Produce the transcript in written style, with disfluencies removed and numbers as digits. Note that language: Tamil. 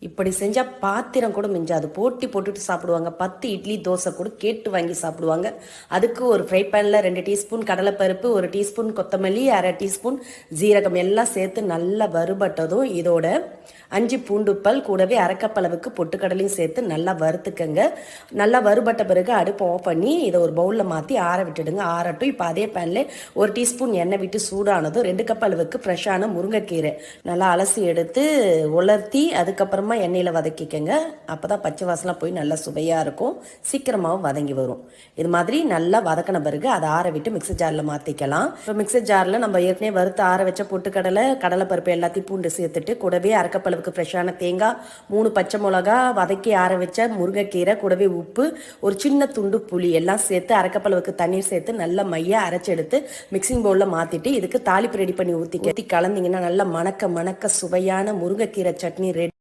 இப்படி செஞ்சால் பாத்திரம் கூட மிஞ்சாது. போட்டி போட்டுட்டு சாப்பிடுவாங்க. 10 இட்லி தோசை கூட கேட்டு வாங்கி சாப்பிடுவாங்க. அதுக்கு ஒரு ஃப்ரை பேனில் 2 டீஸ்பூன் கடலைப்பருப்பு, 1 டீஸ்பூன் கொத்தமல்லி, அரை டீஸ்பூன் ஜீரகம் எல்லாம் சேர்த்து நல்லா வறுபட்டதும் இதோட 5 பூண்டுப்பல் கூடவே அரைக்கப்பளவுக்கு பொட்டுக்கடலையும் சேர்த்து நல்லா வறுத்துக்கங்க. நல்லா வறுபட்ட பிறகு அடுப்பை ஆஃப் பண்ணி இதை ஒரு பவுலில் மாற்றி ஆற விட்டுடுங்க. ஆறட்டும். இப்போ அதே பேனில் 1 டீஸ்பூன் எண்ணெய் விட்டு சூடானதும் 2 கப் அளவுக்கு ஃப்ரெஷ்ஷான முருங்கைக்கீரை நல்லா அலசி எடுத்து உலர்த்தி அதுக்கப்புறமா எண்ணெயில் வதக்கிக்கங்க. அப்போ தான் பச்சை வாசலாம் போய் நல்லா சுவையாக இருக்கும், சீக்கிரமாகவும் வதங்கி வரும். இது மாதிரி நல்லா வதக்கின பிறகு அதை ஆற விட்டு மிக்ஸி ஜாரில் மாற்றிக்கலாம். இப்போ மிக்ஸி ஜாரில் நம்ம ஏற்கனவே வறுத்து ஆற வச்ச பொட்டுக்கடலை, கடலைப்பருப்பு எல்லாத்தையும் பூண்டு சேர்த்துட்டு கூடவே அரைக்கப்பளவுக்கு ஃப்ரெஷ்ஷான தேங்காய், 3 பச்சை மிளகா, வதக்கி ஆற வச்ச முருங்கைக்கீரை, கூடவே உப்பு, ஒரு சின்ன துண்டு புளி எல்லாம் சேர்த்து அரைக்கப்பளவுக்கு தண்ணீர் சேர்த்து நல்லா மைய அரைச்செடுத்து மிக்சிங் பவுலில் மாற்றிட்டு இதுக்கு தாளிப்பு ரெடி பண்ணி ஊற்றி கலந்தீங்கன்னா நல்லா மணக்க மணக்க சுவையான முருங்கைக்கீரை சட்னி ரெடி.